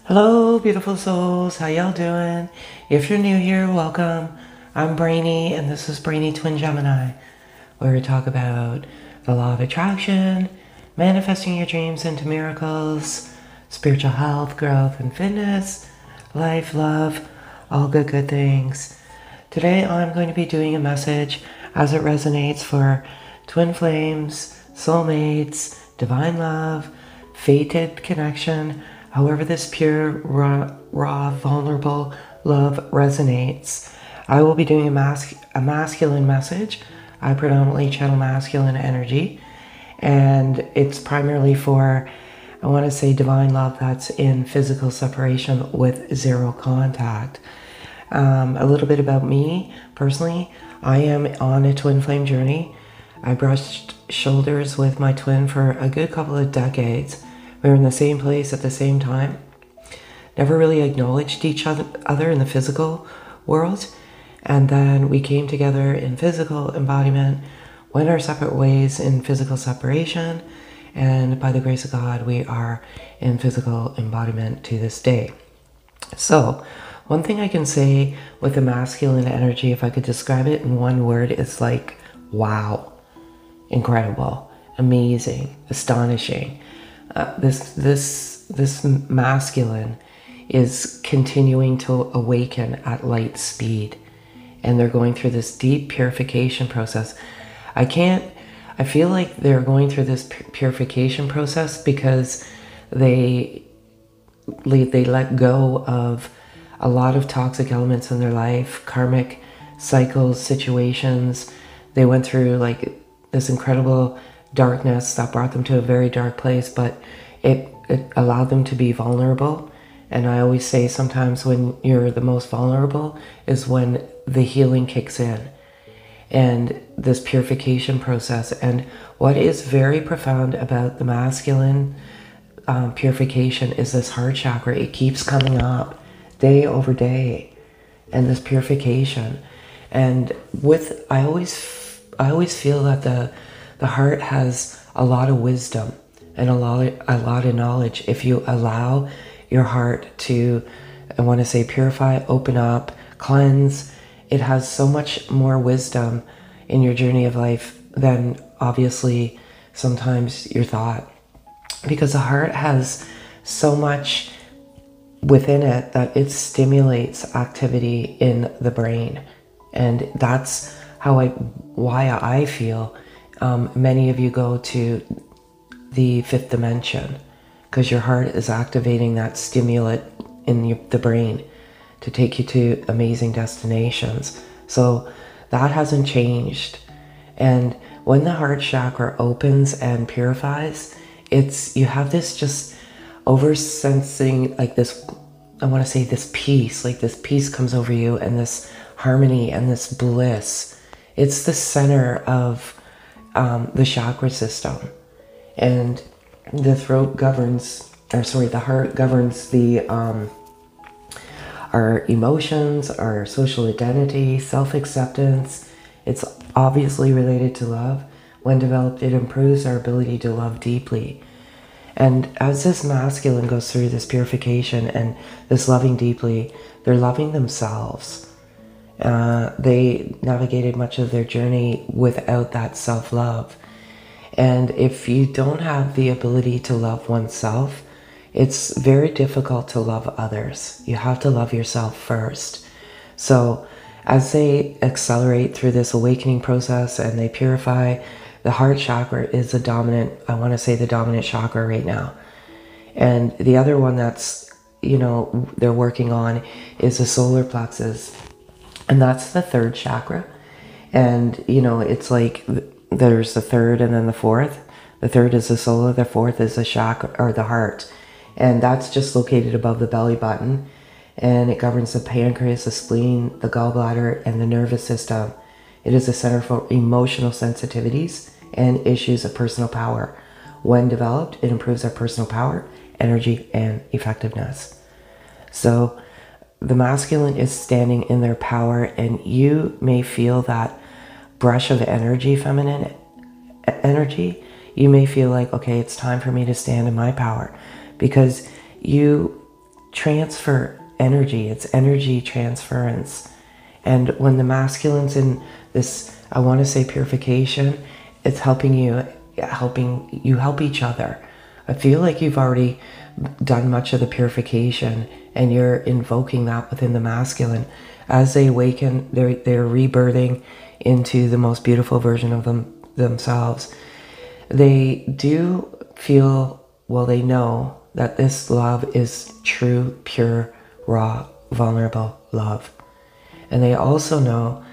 Hello, beautiful souls. How y'all doing? If you're new here, welcome. I'm Brainy, and this is Brainy Twin Gemini, where we talk about the law of attraction, manifesting your dreams into miracles, spiritual health, growth, and fitness, life, love, all good things. Today, I'm going to be doing a message as it resonates for twin flames, soulmates, divine love, fated connection, however this pure, raw, vulnerable love resonates. I will be doing a masculine message. I predominantly channel masculine energy, and it's primarily for, I want to say, divine love that's in physical separation with zero contact. A little bit about me personally. I am on a twin flame journey. I brushed shoulders with my twin for a good couple of decades. We were in the same place at the same time. Never really acknowledged each other in the physical world. And then we came together in physical embodiment, went our separate ways in physical separation. And by the grace of God, we are in physical embodiment to this day. So, one thing I can say with the masculine energy, if I could describe it in one word, it's like, wow, incredible, amazing, astonishing. This masculine is continuing to awaken at light speed, and they're going through this deep purification process. I feel like they're going through this purification process because they let go of a lot of toxic elements in their life, karmic cycles, situations. They went through like this incredible darkness that brought them to a very dark place, but it allowed them to be vulnerable. And I always say sometimes when you're the most vulnerable is when the healing kicks in, and this purification process. And what is very profound about the masculine purification is this heart chakra. It keeps coming up day over day, and this purification. And I always feel that the heart has a lot of wisdom and a lot of knowledge. If you allow your heart to, I want to say, purify, open up, cleanse, it has so much more wisdom in your journey of life than obviously sometimes your thought. Because the heart has so much within it that it stimulates activity in the brain. And that's why I feel many of you go to the fifth dimension, because your heart is activating that stimulant in the brain to take you to amazing destinations. So that hasn't changed. And when the heart chakra opens and purifies, you have this just over-sensing, like this, I want to say this peace, like this peace comes over you, and this harmony and this bliss. It's the center of the chakra system. And the heart governs our emotions, our social identity, self-acceptance. It's obviously related to love. When developed, it improves our ability to love deeply. And as this masculine goes through this purification and this loving deeply, they're loving themselves. They navigated much of their journey without that self-love. And if you don't have the ability to love oneself, it's very difficult to love others. You have to love yourself first. So as they accelerate through this awakening process and they purify, the heart chakra is the dominant chakra right now. And the other one that's, they're working on is the solar plexus. And that's the third chakra. And, it's like there's the third and then the fourth. The third is the solar, the fourth is the chakra, or the heart. And that's just located above the belly button. And it governs the pancreas, the spleen, the gallbladder, and the nervous system. It is a center for emotional sensitivities and issues of personal power. When developed, it improves our personal power, energy, and effectiveness. So the masculine is standing in their power, and you may feel that brush of energy, feminine energy. You may feel like, okay, it's time for me to stand in my power, because you transfer energy. It's energy transference. And when the masculine's in this, I want to say purification, it's helping you help each other. I feel like you've already done much of the purification, and you're invoking that within the masculine. As they awaken, they're rebirthing into the most beautiful version of themselves. They do feel, well, they know that this love is true, pure, raw, vulnerable love. And they also know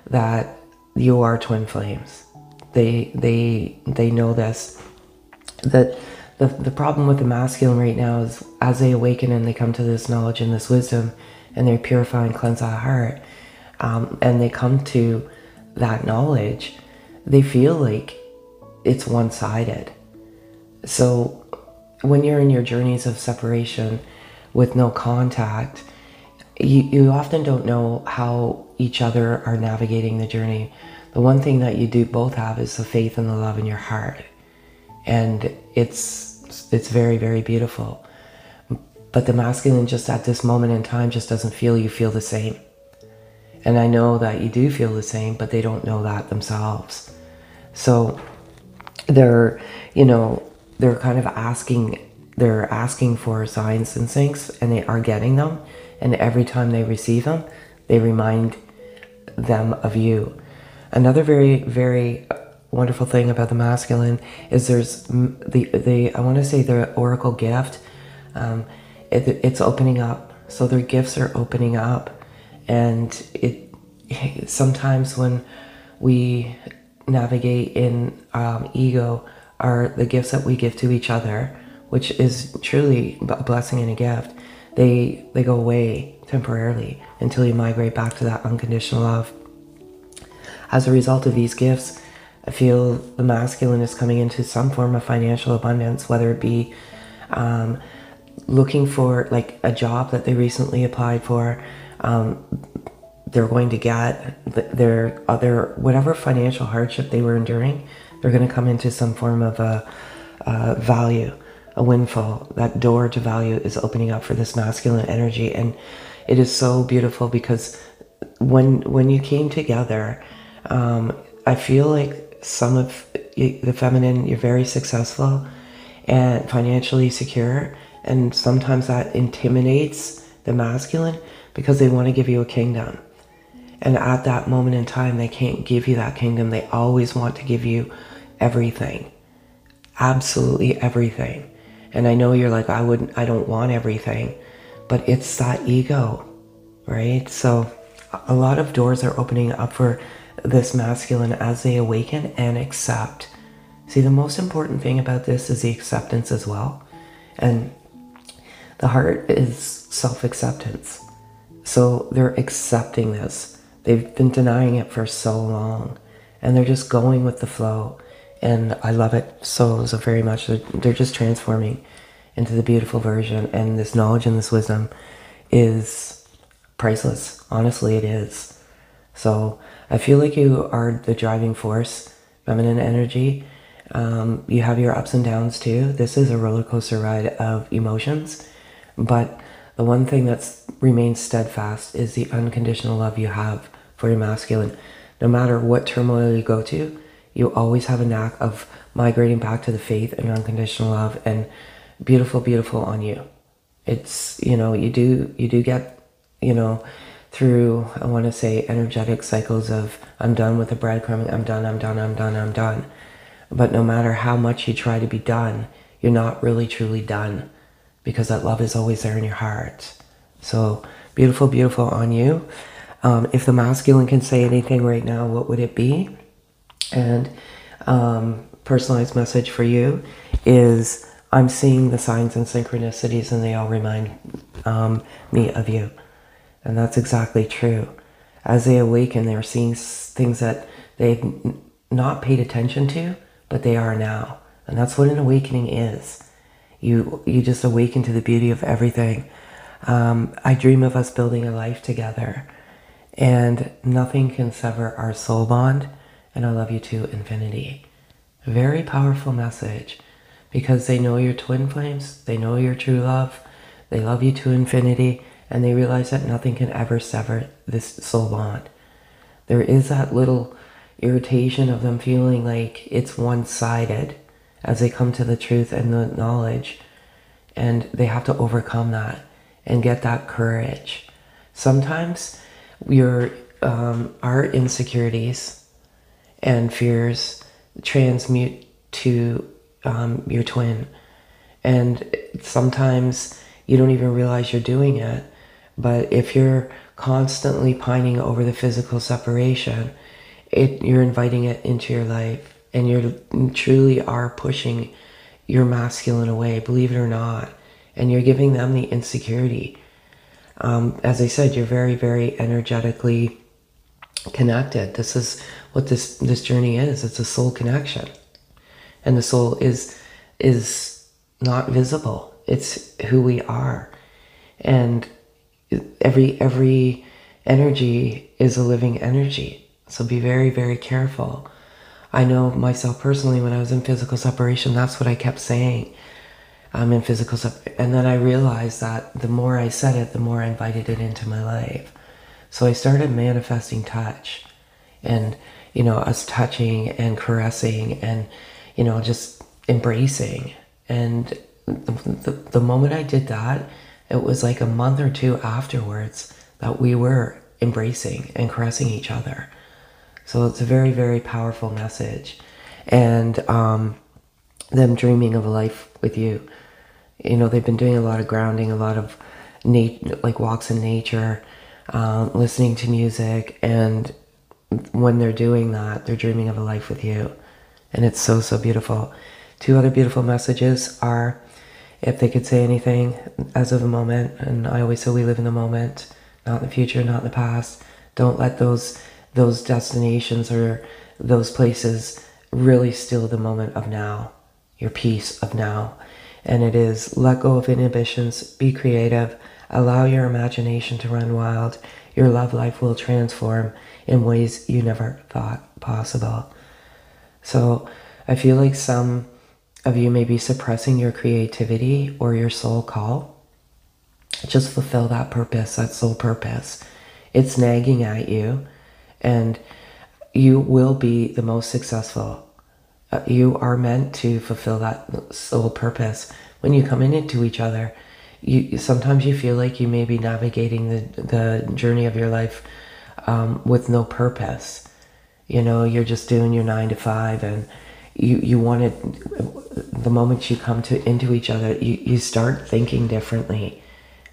that you are twin flames. They know this. That the problem with the masculine right now is, as they awaken and they come to this knowledge and this wisdom, and they purify and cleanse that heart, and they come to that knowledge, they feel like it's one-sided. So when you're in your journeys of separation with no contact, you often don't know how each other are navigating the journey. The one thing that you do both have is the faith and the love in your heart. And it's very, very beautiful. But the masculine just at this moment in time just doesn't feel you feel the same. And I know that you do feel the same, but they don't know that themselves. So they're kind of asking for signs and things, and they are getting them. And every time they receive them, they remind them of you. Another very, very wonderful thing about the masculine is there's I want to say the oracle gift. It's opening up. So their gifts are opening up. And sometimes when we navigate in ego, are the gifts that we give to each other, which is truly a blessing and a gift. They go away temporarily until you migrate back to that unconditional love. As a result of these gifts, I feel the masculine is coming into some form of financial abundance, whether it be looking for like a job that they recently applied for. They're going to get their other, whatever financial hardship they were enduring, they're going to come into some form of a value, a windfall. That door to value is opening up for this masculine energy. And it is so beautiful because when you came together, I feel like some of the feminine, you're very successful and financially secure. And sometimes that intimidates the masculine because they want to give you a kingdom. And at that moment in time, they can't give you that kingdom. They always want to give you everything. Absolutely everything. And I know you're like, I don't want everything. But it's that ego, right? So a lot of doors are opening up for this masculine as they awaken and accept. See, the most important thing about this is the acceptance as well. And the heart is self-acceptance. So they're accepting this. They've been denying it for so long. And they're just going with the flow. And I love it so very much. They're just transforming into the beautiful version. And this knowledge and this wisdom is priceless. Honestly, it is. So I feel like you are the driving force, feminine energy. You have your ups and downs too. This is a roller coaster ride of emotions. But the one thing that's remains steadfast is the unconditional love you have for your masculine. No matter what turmoil you go to, you always have a knack of migrating back to the faith and unconditional love, and beautiful, beautiful on you. It's, you do get, through, I want to say, energetic cycles of, I'm done with the breadcrumbing, I'm done. But no matter how much you try to be done, you're not really truly done, because that love is always there in your heart. So beautiful, beautiful on you. If the masculine can say anything right now, what would it be? And personalized message for you is, I'm seeing the signs and synchronicities, and they all remind me of you. And that's exactly true. As they awaken, they're seeing things that they've not paid attention to, but they are now. And that's what an awakening is. You just awaken to the beauty of everything. I dream of us building a life together, and nothing can sever our soul bond, and I love you to infinity. Very powerful message, because they know your twin flames, they know your true love, They love you to infinity, and they realize that nothing can ever sever this soul bond. There is that little irritation of them feeling like it's one-sided as they come to the truth and the knowledge, and they have to overcome that and get that courage. Sometimes our insecurities and fears transmute to your twin, and sometimes you don't even realize you're doing it. But if you're constantly pining over the physical separation, you're inviting it into your life, and you truly are pushing your masculine away, believe it or not, and you're giving them the insecurity. As I said, you're very, very energetically connected. This is what this journey is. It's a soul connection, and the soul is not visible. It's who we are, and every energy is a living energy. So be very, very careful. I know myself personally, when I was in physical separation, that's what I kept saying. I'm in physical separation. And then I realized that the more I said it, the more I invited it into my life. So I started manifesting touch, and, us touching and caressing and, just embracing. And the moment I did that, it was like a month or two afterwards that we were embracing and caressing each other. So it's a very, very powerful message. And them dreaming of a life with you. They've been doing a lot of grounding, a lot of walks in nature, listening to music. And when they're doing that, they're dreaming of a life with you. And it's so, so beautiful. 2 other beautiful messages are, if they could say anything as of the moment, and I always say we live in the moment, not in the future, not in the past. Don't let those destinations or those places really steal the moment of now, your peace of now. And it is, let go of inhibitions, be creative, allow your imagination to run wild. Your love life will transform in ways you never thought possible. So I feel like some of you may be suppressing your creativity or your soul call. Just fulfill that purpose, that soul purpose. It's nagging at you, and you will be the most successful. You are meant to fulfill that soul purpose. When you come into each other, sometimes you feel like you may be navigating the journey of your life with no purpose. You're just doing your 9 to 5, and you want it. The moment you come into each other, you start thinking differently.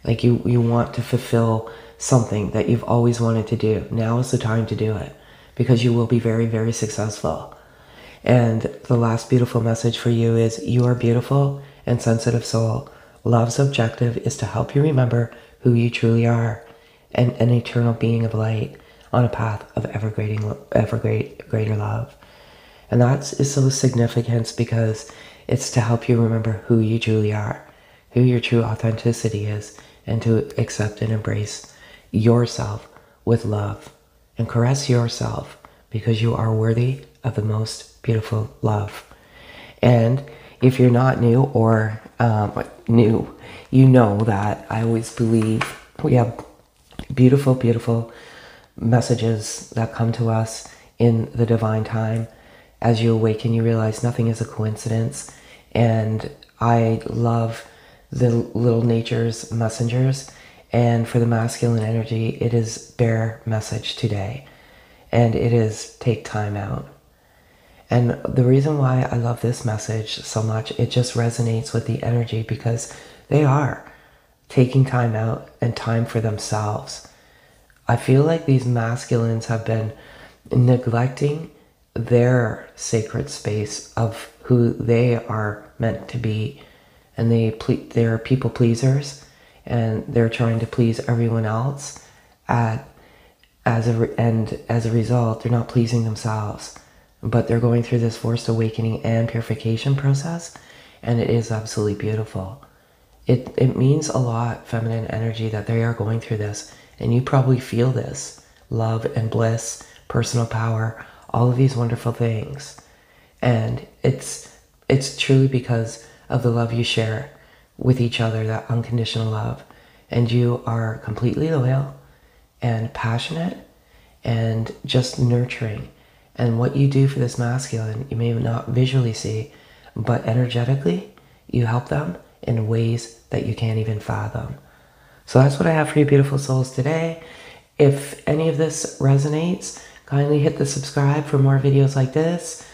Like you want to fulfill something that you've always wanted to do. Now is the time to do it, because you will be very, very successful. And the last beautiful message for you is, you are beautiful and sensitive soul. Love's objective is to help you remember who you truly are, and an eternal being of light on a path of ever greater love. And that is so significant, because it's to help you remember who you truly are, who your true authenticity is, and to accept and embrace yourself with love and caress yourself, because you are worthy of the most beautiful love. And if you're not new or new, you know that I always believe we have beautiful, beautiful messages that come to us in the divine time. As you awaken, you realize nothing is a coincidence. And I love the little nature's messengers. And for the masculine energy, it is bear message today. And it is take time out. And the reason why I love this message so much, it just resonates with the energy, because they are taking time out and time for themselves. I feel like these masculines have been neglecting their sacred space of who they are meant to be. And they're people pleasers, and they're trying to please everyone else. And as a result, they're not pleasing themselves. But they're going through this forced awakening and purification process, and it is absolutely beautiful. It means a lot, feminine energy, that they are going through this, and you probably feel this love and bliss, personal power, all of these wonderful things. And it's truly because of the love you share with each other, that unconditional love. And you are completely loyal and passionate and just nurturing. And what you do for this masculine, you may not visually see, but energetically, you help them in ways that you can't even fathom. So that's what I have for you, beautiful souls, today. If any of this resonates, kindly hit the subscribe for more videos like this.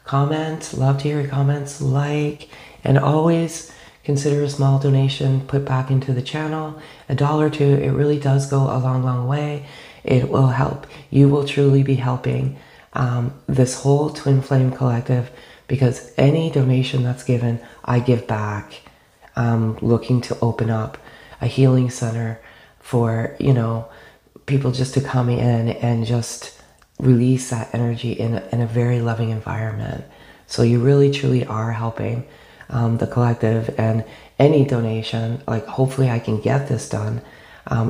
Comment, love to hear your comments, like, and always consider a small donation put back into the channel. $1 or $2, it really does go a long, long way. It will help. You will truly be helping this whole Twin Flame Collective, because any donation that's given, I give back. Looking to open up a healing center for, you know, people just to come in and just release that energy in a very loving environment. So you really truly are helping the collective. And any donation, like, hopefully I can get this done.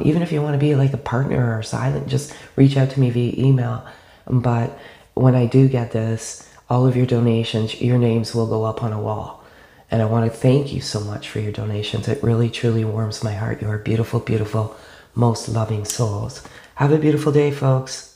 Even if you want to be like a partner or silent, just reach out to me via email. But when I do get this, all of your donations, your names will go up on a wall. And I want to thank you so much for your donations. It really truly warms my heart. You are beautiful, beautiful, most loving souls. Have a beautiful day, folks.